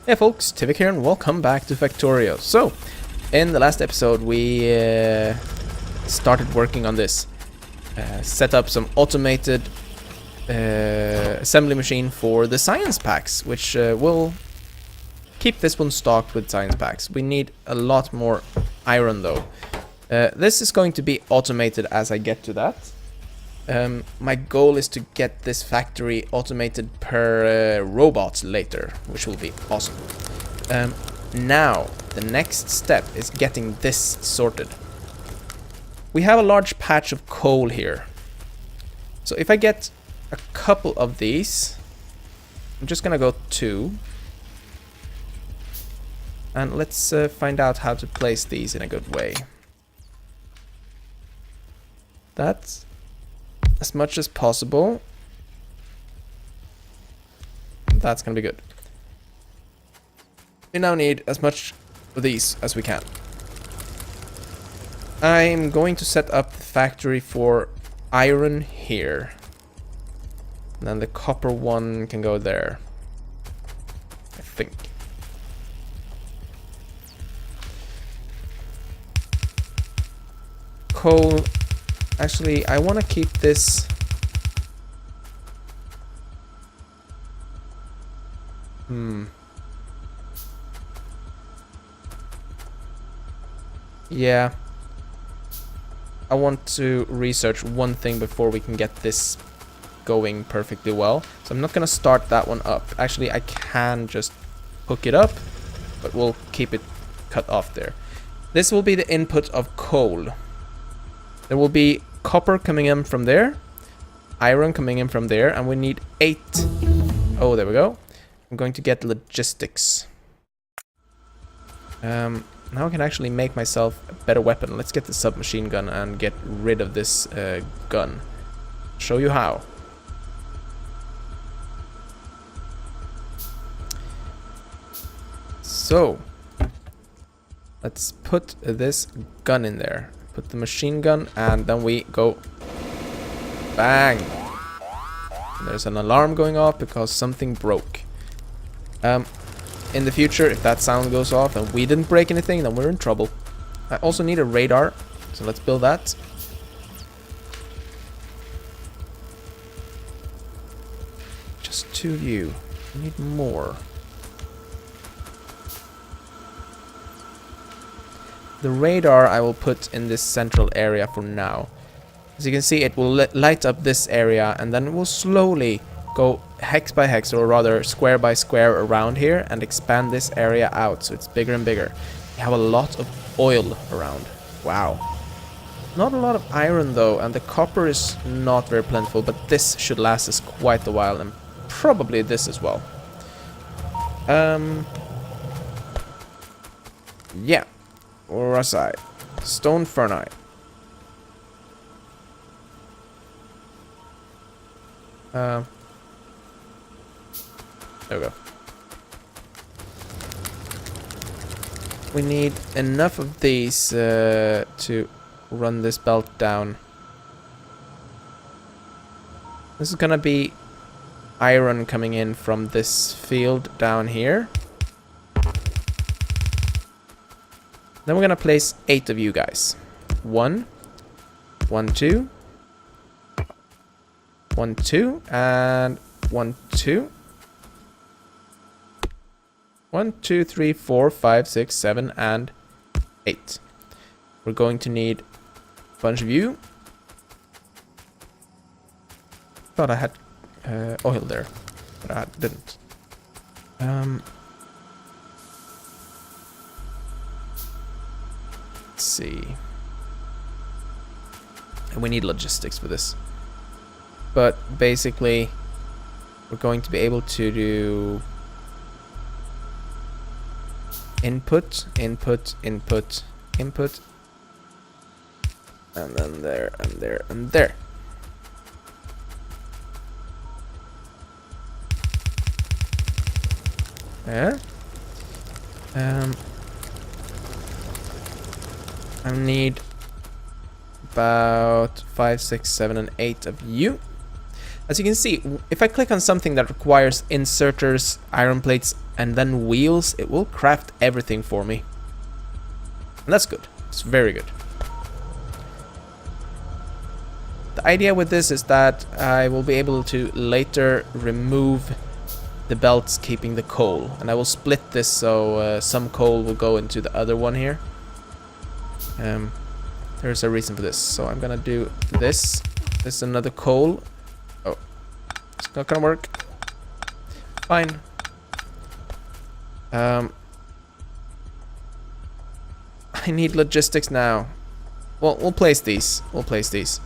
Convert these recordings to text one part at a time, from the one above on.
Hey folks, Tivik here and welcome back to Factorio. So, in the last episode we started working on this. Set up some automated assembly machine for the science packs, which will keep this one stocked with science packs. We need a lot more iron though. This is going to be automated as I get to that. My goal is to get this factory automated per robot later, which will be awesome. Now, the next step is getting this sorted. We have a large patch of coal here. So if I get a couple of these, I'm just gonna go 2. And let's find out how to place these in a good way. That's as much as possible. That's gonna be good. We now need as much of these as we can. I'm going to set up the factory for iron here. And then the copper one can go there, I think. Coal. Actually, I want to keep this. Yeah. I want to research one thing before we can get this going perfectly well. So I'm not going to start that one up. Actually, I can just hook it up, but we'll keep it cut off there. This will be the input of coal. There will be copper coming in from there, iron coming in from there, and we need 8. Oh, there we go. I'm going to get logistics. Now I can actually make myself a better weapon. Let's get the submachine gun and get rid of this gun. Show you how. So, let's put this gun in there. Put the machine gun, and then we go bang. There's an alarm going off because something broke. In the future, if that sound goes off and we didn't break anything, then we're in trouble. I also need a radar, so let's build that. Just 2 of you. I need more. The radar I will put in this central area for now. As you can see, it will light up this area, and then it will slowly go hex by hex, or rather square by square around here, and expand this area out so it's bigger and bigger. We have a lot of oil around. Wow. Not a lot of iron though, and the copper is not very plentiful, but this should last us quite a while, and probably this as well. Yeah. Or aside. Stone fernite. There we go. We need enough of these to run this belt down. This is gonna be iron coming in from this field down here. Then we're gonna place 8 of you guys. 1, 1, 2, 1, 2, and 1, 2. 1, 2, 3, 4, 5, 6, 7, and 8. We're going to need a bunch of you. Thought I had oil there, but I didn't. Let's see. And we need logistics for this. But basically, we're going to be able to do input, input, input, input, and then there, and there, and there. Yeah. I need about 5, 6, 7, and 8 of you. As you can see, if I click on something that requires inserters, iron plates, and then wheels, it will craft everything for me. And that's good. It's very good. The idea with this is that I will be able to later remove the belts keeping the coal. And I will split this so some coal will go into the other one here. There's a reason for this. So I'm gonna do this. This is another coal. Oh, it's not gonna work. Fine. I need logistics now. Well, we'll place these. We'll place these.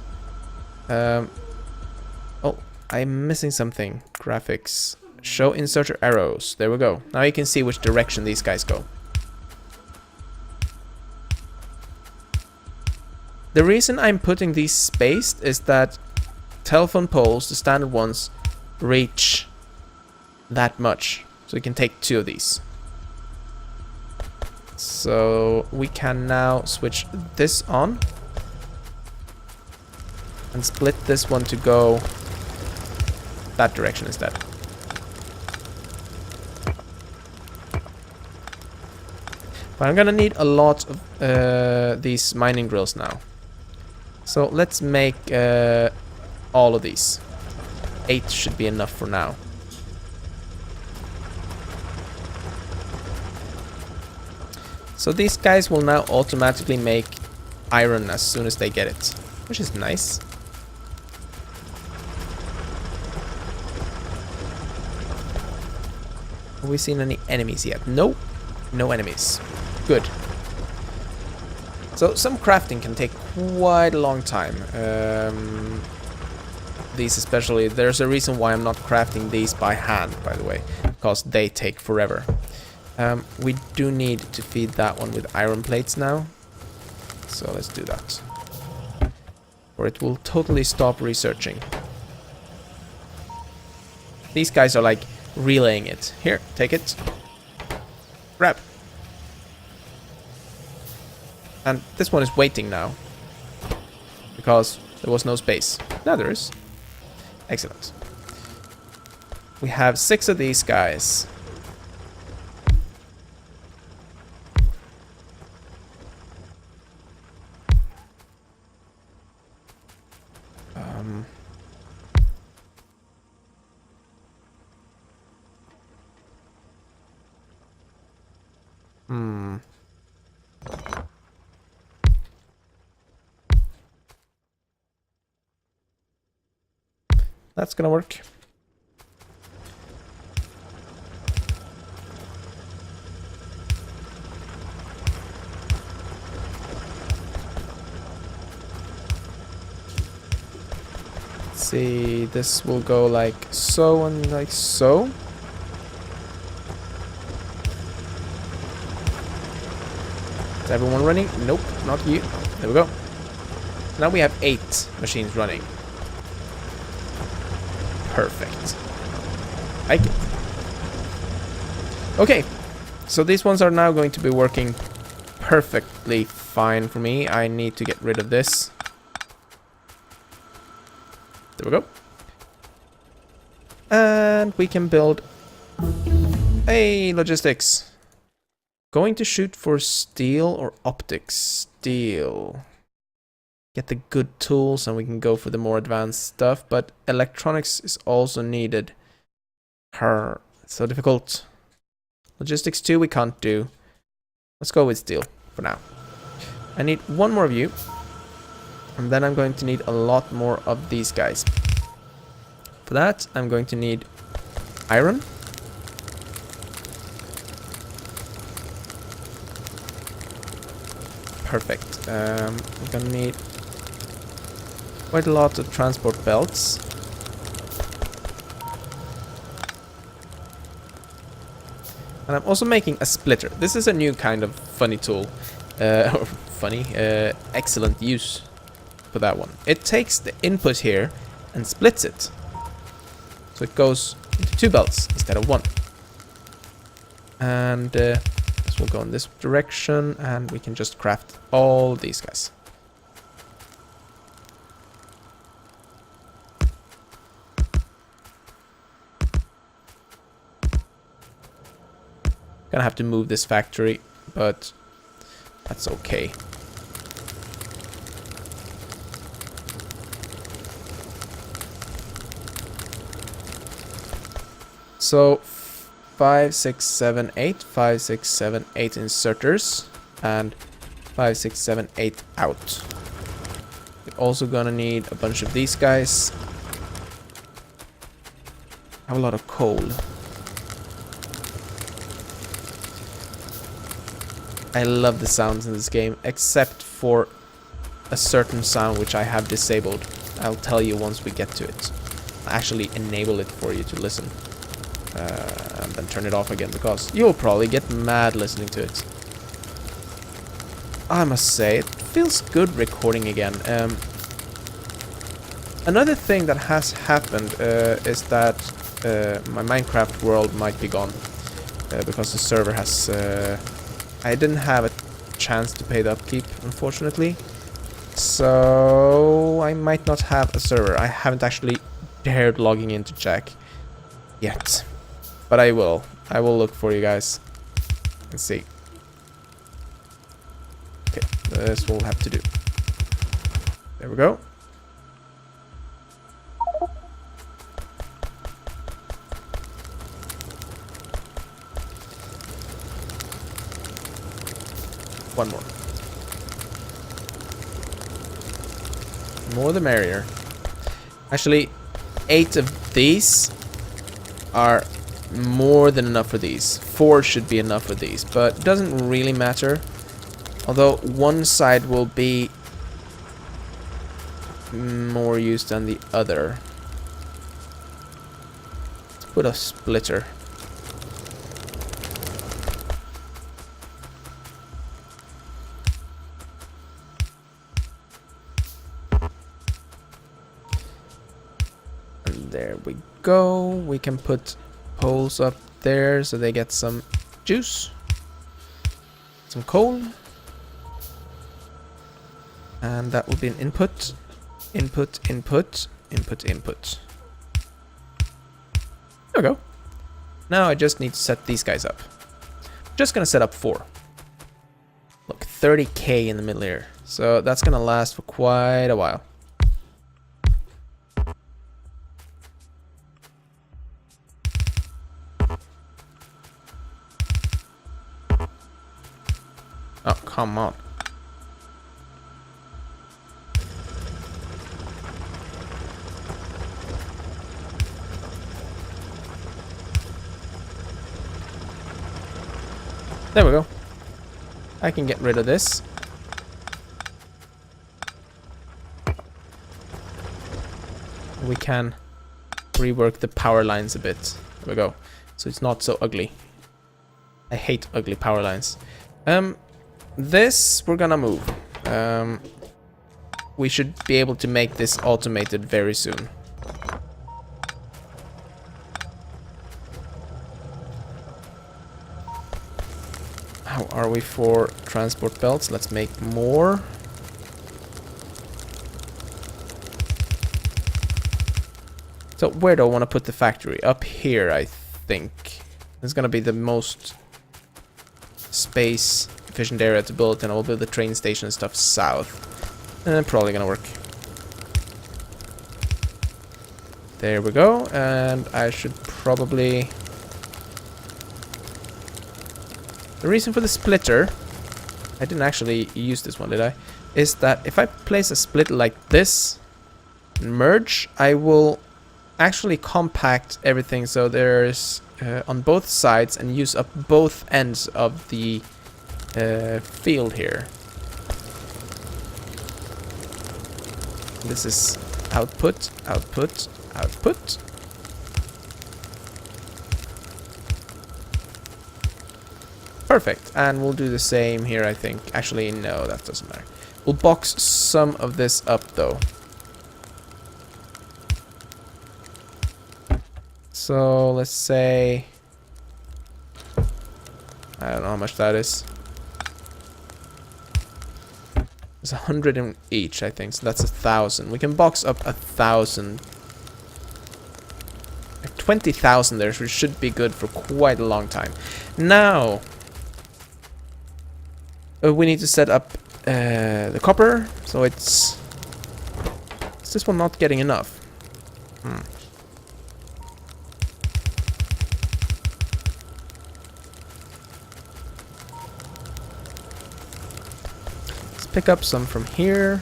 Oh, I'm missing something. Graphics. Show inserter arrows. There we go. Now you can see which direction these guys go. The reason I'm putting these spaced is that telephone poles, the standard ones, reach that much. So we can take 2 of these. So we can now switch this on and split this one to go that direction instead. But I'm gonna need a lot of these mining drills now. So let's make all of these. 8 should be enough for now. So these guys will now automatically make iron as soon as they get it, which is nice. Have we seen any enemies yet? No, no enemies. Good. So some crafting can take quite a long time. These especially, there's a reason why I'm not crafting these by hand, by the way, because they take forever. We do need to feed that one with iron plates now. So let's do that. Or it will totally stop researching. These guys are like relaying it. Here, take it. Grab. And this one is waiting now. Because there was no space. Now there is. Excellent. We have 6 of these guys. That's gonna work. Let's see, this will go like so and like so. Is everyone running? Nope, not you. There we go. Now we have 8 machines running. Perfect. Like it. Okay, so these ones are now going to be working perfectly fine for me. I need to get rid of this. There we go. And we can build a logistics. Going to shoot for steel or optics? Steel. Get the good tools and we can go for the more advanced stuff, but electronics is also needed. So difficult. Logistics 2 we can't do. Let's go with steel for now. I need 1 more of you. And then I'm going to need a lot more of these guys. For that, I'm going to need iron. Perfect. I'm gonna need quite a lot of transport belts. And I'm also making a splitter. This is a new kind of funny tool. Excellent use for that one. It takes the input here and splits it. So it goes into 2 belts instead of 1. And this will go in this direction, and we can just craft all these guys. Gonna have to move this factory, but that's okay. So 5, 6, 7, 8, 5, 6, 7, 8 inserters, and 5, 6, 7, 8 out. We're also gonna need a bunch of these guys. I have a lot of coal. I love the sounds in this game, except for a certain sound which I have disabled. I'll tell you once we get to it. I'll actually enable it for you to listen. And then turn it off again, because you'll probably get mad listening to it. I must say, it feels good recording again. Another thing that has happened is that my Minecraft world might be gone. Because the server has... I didn't have a chance to pay the upkeep, unfortunately. So I might not have a server. I haven't actually dared logging into Jack yet. But I will. I will look for you guys and see. Okay, this will have to do. There we go. One more. More the merrier. Actually, 8 of these are more than enough for these. 4 should be enough for these, but it doesn't really matter. Although one side will be more used than the other. Let's put a splitter. And there we go. We can put poles up there so they get some juice, some coal, and that will be an input, input, input, input, input. There we go. Now I just need to set these guys up. Just gonna set up 4. Look, 30k in the middle here, so that's gonna last for quite a while. Oh, come on. There we go. I can get rid of this. We can rework the power lines a bit. There we go. So it's not so ugly. I hate ugly power lines. This we're gonna move. We should be able to make this automated very soon. How are we for transport belts? Let's make more. So where do I want to put the factory? Up here, I think. It's gonna be the most space efficient area to build, and I will build the train station and stuff south. And probably gonna work. There we go, and I should probably... The reason for the splitter, I didn't actually use this one, did I? Is that if I place a split like this, and merge, I will actually compact everything so there's on both sides and use up both ends of the field here. This is output, output, output. Perfect, and we'll do the same here, I think. Actually, no, that doesn't matter. We'll box some of this up, though. So, let's say... I don't know how much that is. It's 100 in each, I think, so that's 1,000. We can box up 1,000. 20,000 there, so it should be good for quite a long time. Now, we need to set up the copper, so it's... Is this one not getting enough? Let's pick up some from here.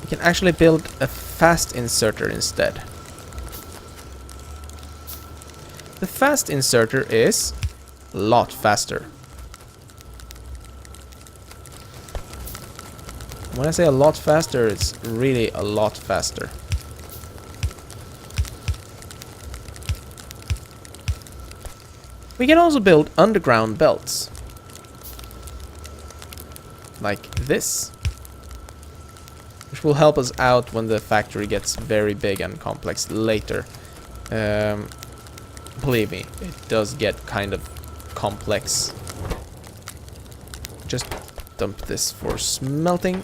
We can actually build a fast inserter instead. The fast inserter is a lot faster. When I say a lot faster, it's really a lot faster. We can also build underground belts. Like this. Which will help us out when the factory gets very big and complex later. Believe me, it does get kind of complex. Just dump this for smelting.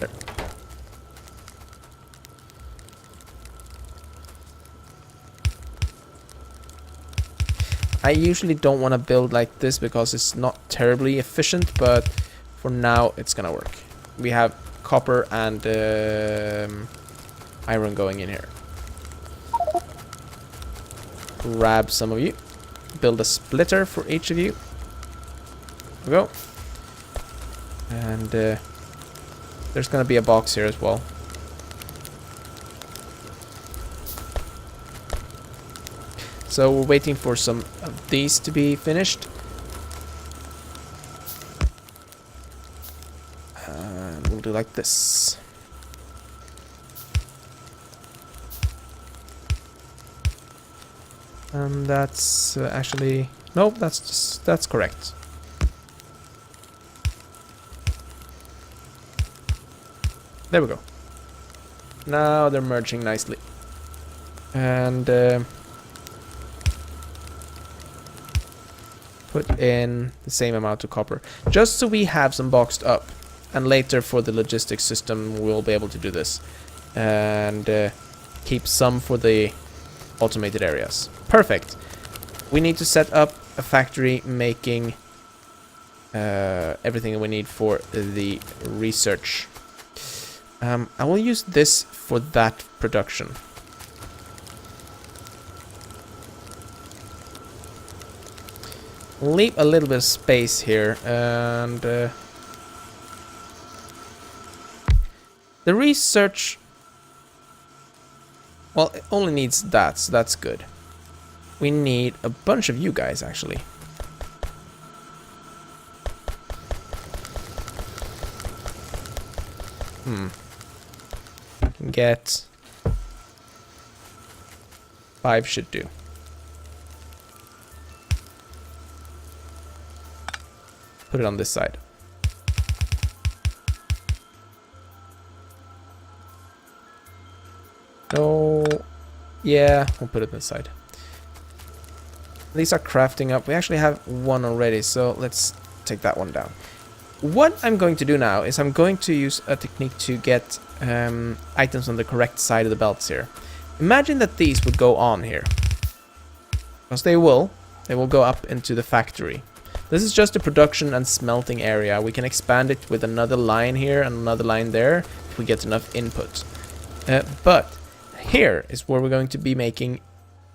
There. I usually don't want to build like this because it's not terribly efficient, but for now it's gonna work. We have copper and iron going in here. Grab some of you. Build a splitter for each of you. There we go. And there's gonna be a box here as well. So we're waiting for some of these to be finished. And we'll do like this. And that's actually... Nope, that's correct. There we go. Now they're merging nicely. And put in the same amount of copper. Just so we have some boxed up. And later for the logistics system we'll be able to do this. And keep some for the automated areas. Perfect. We need to set up a factory making everything we need for the research. I will use this for that production. Leave a little bit of space here, and the research, well, it only needs that, so that's good. We need a bunch of you guys, actually. Can get 5 should do. Put it on this side. No. Yeah, we'll put it on this side. These are crafting up. We actually have one already, so let's take that one down. What I'm going to do now is I'm going to use a technique to get items on the correct side of the belts here. Imagine that these would go on here. Because they will. They will go up into the factory. This is just a production and smelting area. We can expand it with another line here and another line there if we get enough input. But here is where we're going to be making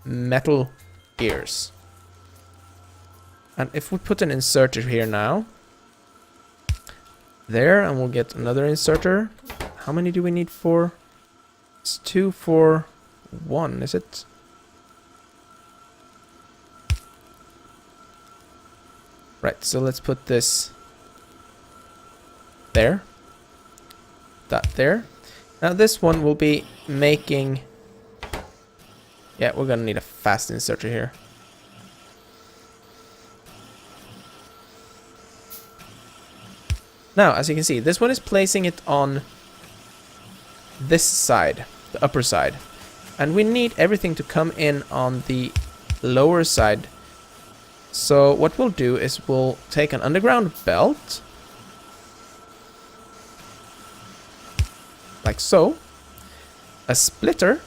metal gears. And if we put an inserter here now, there, and we'll get another inserter. How many do we need for? It's 2 for 1, is it? Right, so let's put this there. That there. Now this one will be making... Yeah, we're gonna need a fast inserter here. Now, as you can see, this one is placing it on this side, the upper side. And we need everything to come in on the lower side. So what we'll do is we'll take an underground belt. Like so. A splitter.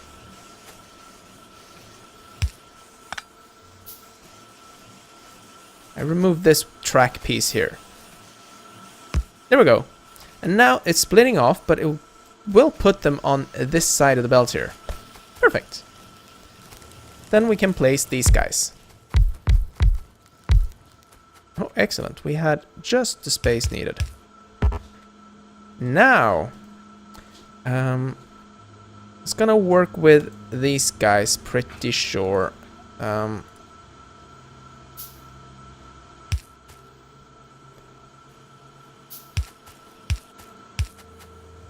I remove this track piece here. There we go. And now it's splitting off, but it will put them on this side of the belt here. Perfect. Then we can place these guys. Oh, excellent. We had just the space needed. Now, it's gonna work with these guys, pretty sure.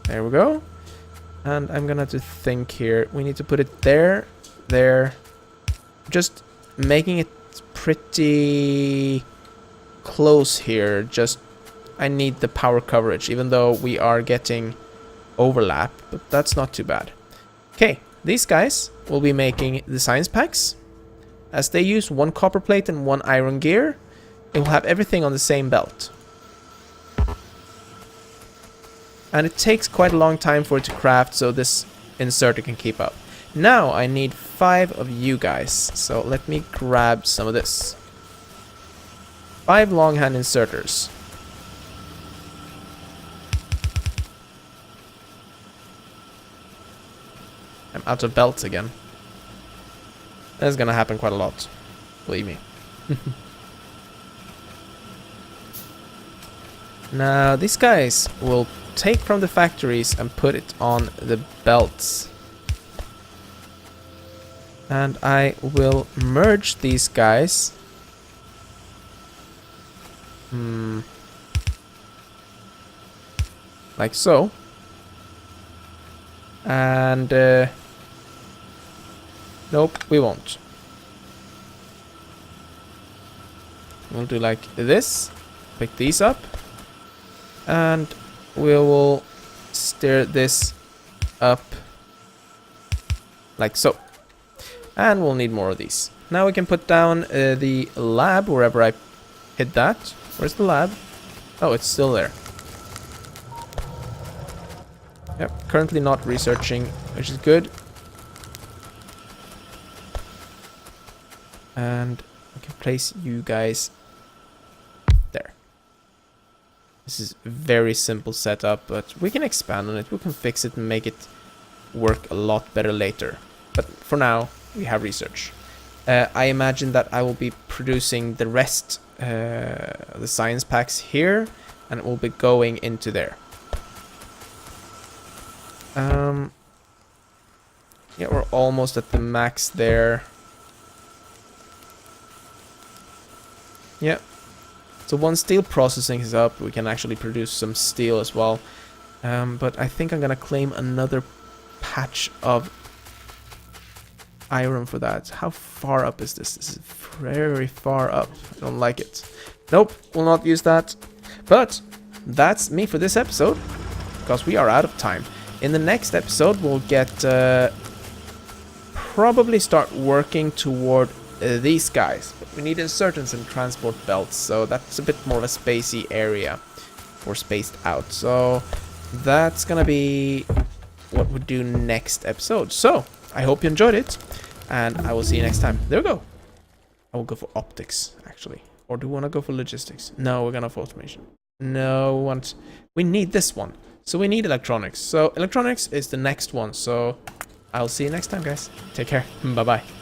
There we go. And I'm gonna have to think here. We need to put it there, there. Just making it pretty close here. Just, I need the power coverage, even though we are getting overlap, but that's not too bad. Okay, these guys will be making the science packs. As they use one copper plate and one iron gear, it will have everything on the same belt. And it takes quite a long time for it to craft, so this inserter can keep up. Now I need 5 of you guys, so let me grab some of this. 5 longhand inserters. I'm out of belts again. That's gonna happen quite a lot, believe me. Now these guys will take from the factories and put it on the belts. And I will merge these guys. Like so. And nope, we won't. We'll do like this. Pick these up. And we will steer this up like so. And we'll need more of these. Now we can put down the lab wherever I hit that. Where's the lab? Oh, it's still there. Yep, currently not researching, which is good. And I can place you guys there. This is a very simple setup, but we can expand on it. We can fix it and make it work a lot better later. But for now, we have research. I imagine that I will be producing the rest, the science packs here, and it will be going into there. Yeah, we're almost at the max there. Yeah. So once steel processing is up, we can actually produce some steel as well. But I think I'm gonna claim another patch of iron for that. How far up is this? This is very far up. I don't like it. Nope, we'll not use that. But that's me for this episode, because we are out of time. In the next episode, we'll get probably start working toward these guys. But we need insertants and transport belts, so that's a bit more of a spacey area, or spaced out. So that's gonna be what we do next episode. So I hope you enjoyed it, and I will see you next time. There we go. I will go for optics, actually. Or do we want to go for logistics? No, we're gonna for automation. No, we need this one. So we need electronics. So electronics is the next one. So I'll see you next time, guys. Take care. Bye-bye.